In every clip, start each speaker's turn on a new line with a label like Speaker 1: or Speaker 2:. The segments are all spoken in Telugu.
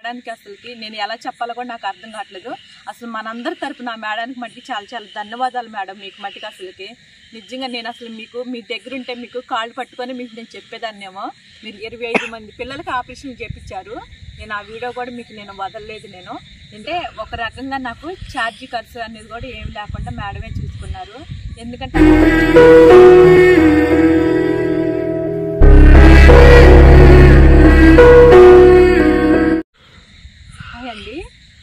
Speaker 1: మేడానికి అసలుకి నేను ఎలా చెప్పాలో కూడా నాకు అర్థం కావట్లేదు. అసలు మనందరి తరపున ఆ మేడానికి మట్టికి చాలా చాలా ధన్యవాదాలు మేడం. మీకు మట్టికి అసలుకి నిజంగా నేను అసలు మీకు మీ దగ్గర ఉంటే మీకు కాళ్ళు పట్టుకొని మీకు నేను చెప్పేదాన్నేమో. మీరు 25 మంది పిల్లలకి ఆపరేషన్ చేయించారు. నేను ఆ వీడియో కూడా మీకు నేను వదలలేదు. నేను అంటే ఒక రకంగా నాకు ఛార్జీ ఖర్చు అనేది కూడా ఏమి లేకుండా మేడమే చూసుకున్నారు. ఎందుకంటే అండి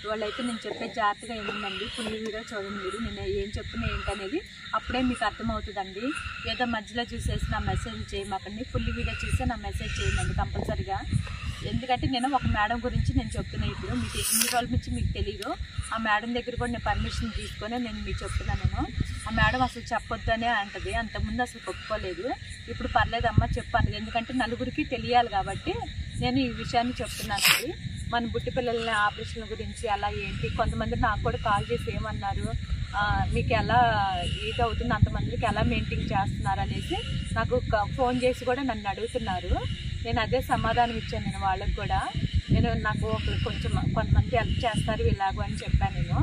Speaker 1: వాళ్ళైతే నేను చెప్పే జాగ్రత్తగా ఏముందండి, ఫుల్ వీడియో చూడండి. మీరు నేను ఏం చెప్తున్నా ఏంటనేది అప్పుడే మీకు అర్థమవుతుందండి. ఏదో మధ్యలో చూసేసి నా మెసేజ్ చేయమాకండి, ఫుల్ వీడియో చూస్తే నా మెసేజ్ చేయండి కంపల్సరిగా. ఎందుకంటే నేను ఒక మేడం గురించి నేను చెప్తున్నా. ఇప్పుడు మీకు ఎన్ని రోజుల నుంచి మీకు తెలియదు. ఆ మేడం దగ్గర కూడా నేను పర్మిషన్ తీసుకొని నేను మీకు చెప్తున్నాను. నేను ఆ మేడం అసలు చెప్పొద్దనే అంటది, అంతకుముందు అసలు ఒప్పుకోలేదు. ఇప్పుడు పర్లేదమ్మా చెప్పాను, ఎందుకంటే నలుగురికి తెలియాలి కాబట్టి నేను ఈ విషయాన్ని చెప్తున్నానండి. మన బుట్టి పిల్లల ఆపరేషన్ల గురించి అలా ఏంటి, కొంతమంది నాకు కూడా కాల్ చేసి ఏమన్నారు, మీకు ఎలా ఇది అవుతుంది, అంతమందికి ఎలా మెయింటైన్ చేస్తున్నారు అనేసి నాకు ఫోన్ చేసి కూడా నన్ను అడుగుతున్నారు. నేను అదే సమాధానం ఇచ్చాను నేను వాళ్ళకి కూడా. నాకు కొంతమంది హెల్ప్ చేస్తారు ఇలాగో అని చెప్పాను నేను.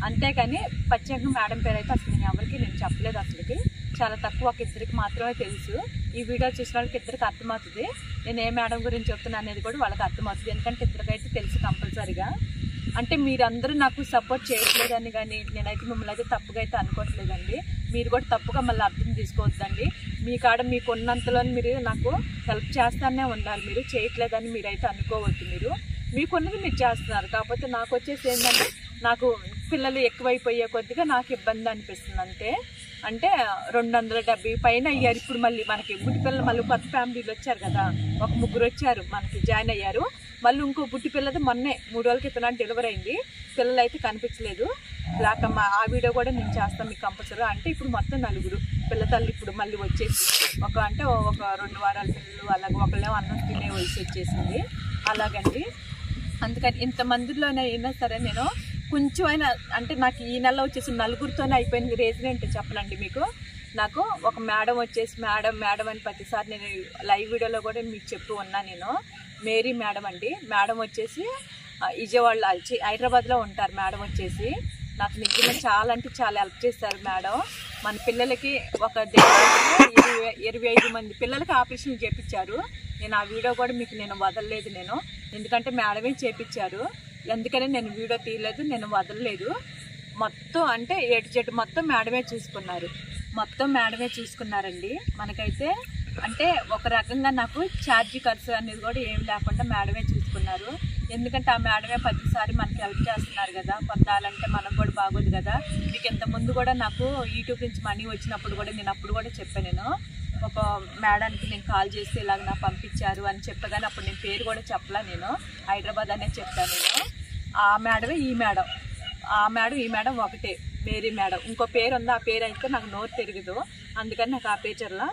Speaker 1: అంతేకాని ప్రత్యేకంగా మేడం పేరు అయితే అసలు నేను ఎవరికి నేను చెప్పలేదు. అసలుకి చాలా తక్కువ, ఒక ఇద్దరికి మాత్రమే తెలుసు. ఈ వీడియో చూసిన వాళ్ళకి ఇద్దరికి అర్థమవుతుంది నేను ఏ మేడం గురించి చెప్తున్నా అనేది కూడా వాళ్ళకి అర్థమవుతుంది. ఎందుకంటే ఇద్దరికైతే తెలుసు కంపల్సరిగా. అంటే మీరందరూ నాకు సపోర్ట్ చేయట్లేదని కానీ నేనైతే మిమ్మల్ని అయితే తప్పుగా అయితే అనుకోవట్లేదండి. మీరు కూడా తప్పుగా మళ్ళీ అర్థం తీసుకోవద్దండి. మీ కాడ మీకు ఉన్నంతలో మీరు నాకు హెల్ప్ చేస్తానే ఉన్నారు, మీరు చేయట్లేదని మీరైతే అనుకోవద్దు. మీకున్నది మీరు చేస్తున్నారు. కాకపోతే నాకు వచ్చేసి ఏంటంటే నాకు పిల్లలు ఎక్కువైపోయే కొద్దిగా నాకు ఇబ్బంది అనిపిస్తుంది అంతే. అంటే 270 పైన అయ్యారు. ఇప్పుడు మళ్ళీ మనకి బుట్టి పిల్లలు మళ్ళీ కొత్త ఫ్యామిలీలు వచ్చారు కదా, ఒక 3 వచ్చారు మనకి జాయిన్ అయ్యారు. మళ్ళీ ఇంకో బుట్టి పిల్లది మొన్నే 3 రోజుల క్రితం డెలివరీ అయింది. పిల్లలు అయితే కనిపించలేదు. బ్లాక్ అమ్మ ఆ వీడియో కూడా నేను చేస్తాను మీకు కంపల్సరీ. అంటే ఇప్పుడు మొత్తం 4 పిల్ల తల్లి ఇప్పుడు మళ్ళీ వచ్చేసి ఒక 2 వారాల పిల్లలు అలాగే ఒకళ్ళేమో అన్నం తినే వయసు వచ్చేసింది అలాగండి. అందుకని ఇంతమందిలోనే అయినా సరే నేను కొంచెం అయినా అంటే నాకు ఈ నెల వచ్చేసి 4తోనే అయిపోయింది. రీజన్ ఏంటో చెప్పనండి మీకు. నాకు ఒక మేడం వచ్చేసి మేడం అని ప్రతిసారి నేను లైవ్ వీడియోలో కూడా మీకు చెప్తూ ఉన్నా. నేను మేరీ మేడం అండి. మేడం వచ్చేసి విజయవాడలో హైదరాబాద్లో ఉంటారు. మేడం వచ్చేసి నాకు నిజంగా చాలా అంటే చాలా హెల్ప్ చేస్తారు మేడం. మన పిల్లలకి ఒక 25 మంది పిల్లలకి ఆపరేషన్ చేయించారు. నేను ఆ వీడియో కూడా మీకు నేను వదలలేదు. నేను ఎందుకంటే మేడమే చేయించారు, ఎందుకని నేను వీడియో తీయలేదు, నేను వదలలేదు. మొత్తం అంటే ఏటు మొత్తం మేడమే చూసుకున్నారండి. మనకైతే అంటే ఒక రకంగా నాకు ఛార్జీ ఖర్చు అనేది కూడా ఏమి లేకుండా మేడమే చూసుకున్నారు. ఎందుకంటే ఆ మేడమే ప్రతిసారి మనకి హెల్ప్ చేస్తున్నారు కదా, పొందాలంటే మనకు కూడా బాగోదు కదా. మీకు ఇంతకుముందు కూడా నాకు యూట్యూబ్ నుంచి మనీ వచ్చినప్పుడు కూడా నేను అప్పుడు కూడా చెప్పాను. నేను ఒక మేడానికి నేను కాల్ చేసి ఇలాగ నాకు పంపించారు అని చెప్పగానే అప్పుడు నేను పేరు కూడా చెప్పలా, నేను హైదరాబాద్ అనే చెప్పాను. నేను ఆ మేడమే ఈ మేడం ఒకటే మేరీ మేడం. ఇంకో పేరు ఉంది, ఆ పేరు అయితే నాకు నోరు తిరగదు, అందుకని నాకు ఆ పేచర్లా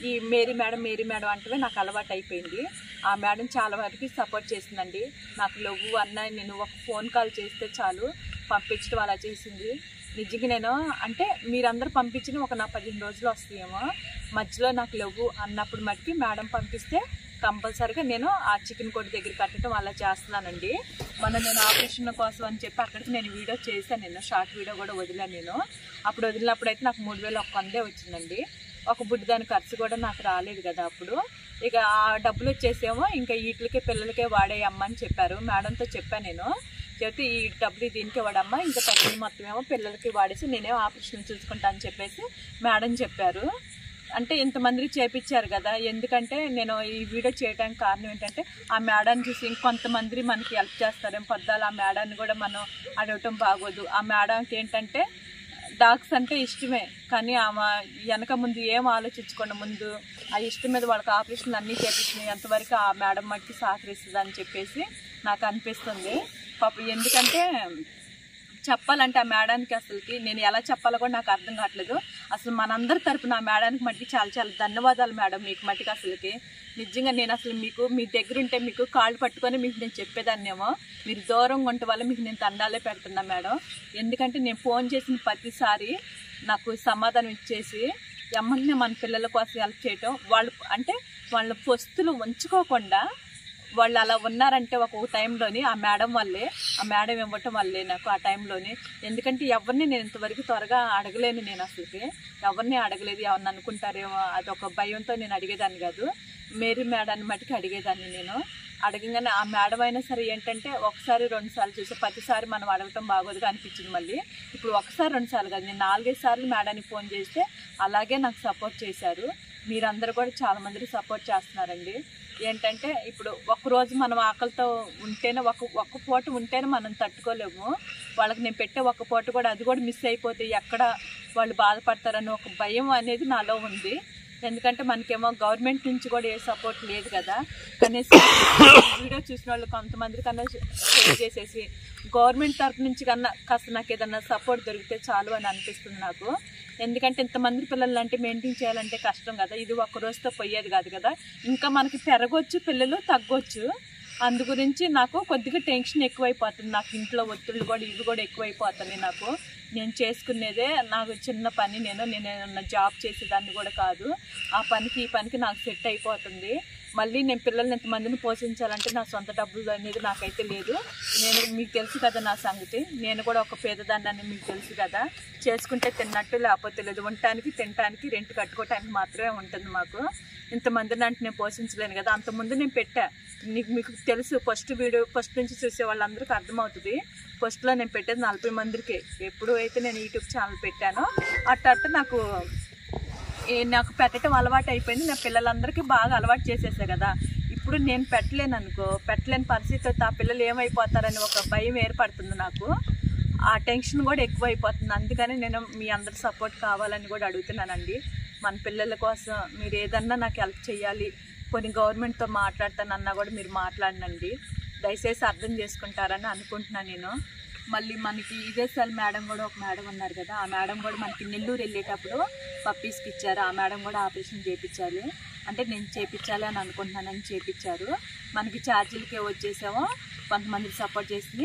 Speaker 1: ఈ మేరీ మేడం అంటే నాకు అలవాటు అయిపోయింది. ఆ మేడం చాలా వరకు సపోర్ట్ చేసిందండి. నాకు లవ్వు అన్న నేను ఒక ఫోన్ కాల్ చేస్తే చాలు పంపించడం అలా చేసింది. నిజంగా నేను అంటే మీరందరూ పంపించిన ఒక నా 15 రోజులు వస్తాయేమో, మధ్యలో నాకు లవ్వు అన్నప్పుడు మటుకి మేడం పంపిస్తే కంపల్సరీగా నేను ఆ చికెన్ కొట్టు దగ్గర కట్టడం అలా చేస్తున్నానండి. నేను ఆపరేషన్ కోసం అని చెప్పి అక్కడికి నేను వీడియో చేశాను. నేను షార్ట్ వీడియో కూడా వదిలాను. నేను అప్పుడు వదిలినప్పుడు అయితే నాకు 3100 వచ్చిందండి. ఒక బుడ్డి దాని ఖర్చు కూడా నాకు రాలేదు కదా అప్పుడు. ఇక ఆ డబ్బులు వచ్చేసేమో ఇంకా వీటికే పిల్లలకే వాడేయమ్మ అని చెప్పారు. మేడంతో చెప్పాను నేను, చెప్తే ఈ డబ్బులు దీనికే వాడమ్మా, ఇంకా తగ్గిన మొత్తం ఏమో పిల్లలకి వాడేసి నేనేమో ఆపరేషన్ చూసుకుంటా అని చెప్పేసి మేడం చెప్పారు. అంటే ఇంతమందికి చేపించారు కదా. ఎందుకంటే నేను ఈ వీడియో చేయడానికి కారణం ఏంటంటే ఆ మేడాన్ని చూసి ఇంకొంతమంది మనకి హెల్ప్ చేస్తారేమో, పొద్దాలు ఆ మేడాన్ని కూడా మనం అడగటం బాగోదు. ఆ మేడంకి ఏంటంటే డాగ్స్ అంటే ఇష్టమే, కానీ ఆమె వెనక ముందు ఏం ఆలోచించకుండా ముందు ఆ ఇష్టం మీద వాళ్ళకి ఆపరేషన్లు అన్నీ చేపించినాయి. ఎంతవరకు ఆ మేడం మట్టికి సహకరిస్తుంది అని చెప్పేసి నాకు అనిపిస్తుంది పాపం. ఎందుకంటే చెప్పాలంటే ఆ మేడానికి అసలుకి నేను ఎలా చెప్పాలో కూడా నాకు అర్థం కావట్లేదు. అసలు మనందరి తరపున ఆ మేడానికి మట్టికి చాలా చాలా ధన్యవాదాలు మేడం. మీకు మట్టికి అసలుకి నిజంగా నేను అసలు మీకు మీ దగ్గర ఉంటే మీకు కాళ్ళు పట్టుకొని మీకు నేను చెప్పేదాన్నేమో, మీరు దూరంగా ఉంటే వల్ల మీకు నేను దండాలే పెడుతున్నా మేడం. ఎందుకంటే నేను ఫోన్ చేసిన ప్రతిసారి నాకు సమాధానం ఇచ్చేసి ఎమ్మనే మన పిల్లల కోసం హెల్ప్ చేయటం, వాళ్ళు అంటే వాళ్ళ పొస్తులు ఉంచుకోకుండా వాళ్ళు అలా ఉన్నారంటే ఒక్కొక్క టైంలోని ఆ మేడం ఇవ్వటం వల్లే నాకు ఆ టైంలోని. ఎందుకంటే ఎవరిని నేను ఇంతవరకు త్వరగా అడగలేను, నేను అసలుకి ఎవరిని అడగలేదు. ఎవరిని అనుకుంటారేమో అదొక భయంతో నేను అడిగేదాన్ని కాదు. మేరీ మేడాన్ని మట్టుకు అడిగేదాన్ని. నేను అడగగానే ఆ మేడం అయినా సరే ఏంటంటే ఒకసారి 2 సార్లు చూసి ప్రతిసారి మనం అడగటం బాగోదుగా అనిపించింది. మళ్ళీ ఇప్పుడు ఒకసారి 2 సార్లు కాదు, నేను 4-5 సార్లు మేడానికి ఫోన్ చేస్తే అలాగే నాకు సపోర్ట్ చేశారు. మీరందరూ కూడా చాలామంది సపోర్ట్ చేస్తున్నారండి. ఏంటంటే ఇప్పుడు ఒక్కరోజు మనం ఆకలితో ఉంటేనే ఒక్క పూట ఉంటేనే మనం తట్టుకోలేము. వాళ్ళకి నేను పెట్టే ఒక్క పూట కూడా అది కూడా మిస్ అయిపోతే ఎక్కడ వాళ్ళు బాధపడతారని ఒక భయం అనేది నాలో ఉంది. ఎందుకంటే మనకేమో గవర్నమెంట్ నుంచి కూడా ఏ సపోర్ట్ లేదు కదా. కనీసం వీడియో చూసిన వాళ్ళు కొంతమంది కన్నా షేర్ చేసేసి గవర్నమెంట్ తరఫు నుంచి కన్నా కాస్త నాకు ఏదన్నా సపోర్ట్ దొరికితే చాలు అని అనిపిస్తుంది నాకు. ఎందుకంటే ఇంతమంది పిల్లలు అంటే మెయింటైన్ చేయాలంటే కష్టం కదా. ఇది ఒక్క రోజుతో పోయేది కాదు కదా. ఇంకా మనకి పెరగొచ్చు, పిల్లలు తగ్గొచ్చు. అందు గురించి నాకు కొద్దిగా టెన్షన్ ఎక్కువైపోతుంది. నాకు ఇంట్లో ఒత్తిళ్ళు కూడా ఇవి కూడా ఎక్కువైపోతున్నాయి నాకు. నేను చేసుకునేదే నాకు చిన్న పని, నేను జాబ్ చేసేదాన్ని కూడా కాదు. ఆ పనికి ఈ పనికి నాకు సెట్ అయిపోతుంది. మళ్ళీ నేను పిల్లల్ని ఎంతమందిని పోషించాలంటే నా సొంత డబ్బులు అనేది నాకైతే లేదు. నేను మీకు తెలుసు కదా నా సంగతి, నేను కూడా ఒక పేదదాన్ని అని మీకు తెలుసు కదా. చేసుకుంటే తిన్నట్టు లేకపోతే లేదు. ఉండటానికి, తినటానికి, రెంట్ కట్టుకోవటానికి మాత్రమే ఉంటుంది మాకు. ఇంతమందిని అంటే నేను పోషించలేను కదా. అంతకుముందు నేను పెట్టా, మీకు తెలుసు. ఫస్ట్ నుంచి చూసే వాళ్ళందరికీ అర్థమవుతుంది. ఫస్ట్లో నేను పెట్టేది 40 మందికి. ఎప్పుడు అయితే నేను యూట్యూబ్ ఛానల్ పెట్టానో అట్ట నాకు పెట్టడం అలవాటు అయిపోయింది. నా పిల్లలందరికీ బాగా అలవాటు చేసేసా కదా. ఇప్పుడు నేను పెట్టలేని పరిస్థితి, ఆ పిల్లలు ఏమైపోతారని ఒక భయం ఏర్పడుతుంది నాకు. ఆ టెన్షన్ కూడా ఎక్కువైపోతుంది. అందుకని నేను మీ అందరి సపోర్ట్ కావాలని కూడా అడుగుతున్నానండి. మన పిల్లల కోసం మీరు ఏదన్నా నాకు హెల్ప్ చేయాలి, కొన్ని గవర్నమెంట్తో మాట్లాడతానన్నా కూడా మీరు మాట్లాడనండి. దయచేసి అర్థం చేసుకుంటారని అనుకుంటున్నాను నేను. మళ్ళీ మనకి ఇదేశాల మేడం కూడా ఒక మేడం ఉన్నారు కదా. ఆ మేడం కూడా మనకి నెల్లూరు వెళ్ళేటప్పుడు పప్పీస్కి ఇచ్చారు. ఆ మేడం కూడా ఆపరేషన్ చేయించాలి అంటే నేను చేయించాలి అని అనుకుంటున్నానని చేయించారు. మనకి ఛార్జీలకే వచ్చేసామో కొంతమందికి సపోర్ట్ చేసి,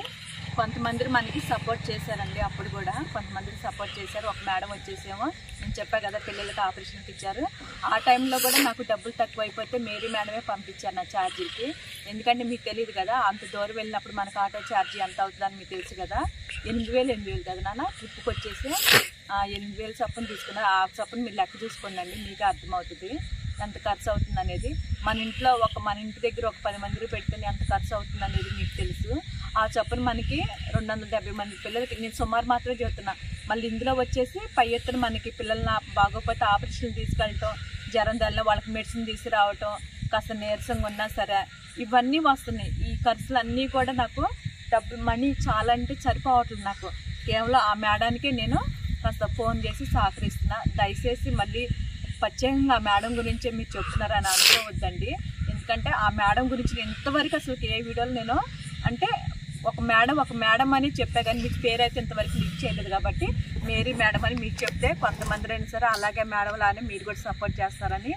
Speaker 1: కొంతమంది మనకి సపోర్ట్ చేశారండి. అప్పుడు కూడా కొంతమందికి సపోర్ట్ చేశారు. ఒక మేడం వచ్చేసేమో నేను చెప్పా కదా పిల్లలకి ఆపరేషన్కి ఇచ్చారు. ఆ టైంలో కూడా నాకు డబ్బులు తక్కువ అయిపోతే మేరీ మేడమే పంపించారు నా ఛార్జీలకి. ఎందుకంటే మీకు తెలియదు కదా, అంత దూరం వెళ్ళినప్పుడు మనకు ఆటో ఛార్జీ ఎంత అవుతుందని మీకు తెలుసు కదా. 8,000 కదా నాన్న. ట్రిప్కి వచ్చేసి 8,000 చొప్పున తీసుకున్నారు. ఆ చొప్పున మీరు లెక్క చూసుకోండి, మీకే అర్థమవుతుంది ఎంత ఖర్చు అవుతుంది అనేది. మన ఇంటి దగ్గర ఒక 10 మందికి పెడితే ఎంత ఖర్చు అవుతుంది అనేది మీకు తెలుసు. ఆ చొప్పున మనకి 270 మంది పిల్లలకి నేను సుమారు మాత్రమే చెప్తున్నా. మళ్ళీ ఇందులో వచ్చేసి పై ఎత్తున మనకి పిల్లల్ని బాగోపోతే ఆపరేషన్లు తీసుకెళ్ళటం, జ్వరం దల్ల వాళ్ళకి మెడిసిన్ తీసుకురావటం, కాస్త నీరసంగా ఉన్నా సరే ఇవన్నీ వస్తున్నాయి. ఈ ఖర్చులు అన్నీ కూడా నాకు మనీ చాలా అంటే సరిపోవట్లేదు నాకు. కేవలం ఆ మేడానికే నేను కాస్త ఫోన్ చేసి సహకరిస్తున్నా. దయచేసి మళ్ళీ ప్రత్యేకంగా ఆ మేడం గురించే మీరు చెప్తున్నారని అనుకోవద్దండి. ఎందుకంటే ఆ మేడం గురించి నేను ఇంతవరకు అసలు ఏ వీడియోలో నేను అంటే ఒక మేడం అని చెప్పా కానీ మీకు పేరు అయితే ఇంతవరకు లిక్ చేయలేదు. కాబట్టి మేరీ మేడం అని మీకు చెప్తే కొంతమంది అయినా సరే అలాగే మేడం లానే మీరు కూడా సపోర్ట్ చేస్తారని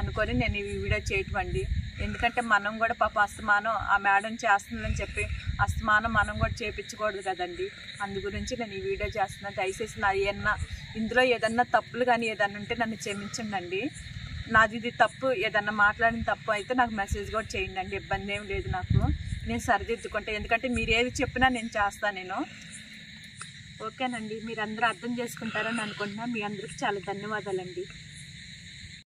Speaker 1: అనుకొని నేను ఈ వీడియో చేయటమండి. ఎందుకంటే మనం కూడా పాప అస్తమానం ఆ మేడం చేస్తుందని చెప్పి అస్తమానం మనం కూడా చేయించకూడదు కదండి. అందు గురించి నేను ఈ వీడియో చేస్తున్నాను. దయచేసి నా ఇందులో ఏదన్నా తప్పులు కానీ ఏదన్నా ఉంటే నన్ను క్షమించండి. నాది ఇది తప్పు, ఏదన్నా మాట్లాడిన తప్పు అయితే నాకు మెసేజ్ కూడా చేయండి. ఇబ్బంది ఏం లేదు నాకు, నేను సరిదిద్దుకుంటా. ఎందుకంటే మీరు ఏది చెప్పినా నేను చేస్తాను నేను. ఓకేనండి, మీరు అందరూ అర్థం చేసుకుంటారని అనుకుంటున్నా. మీ అందరికీ చాలా ధన్యవాదాలండి.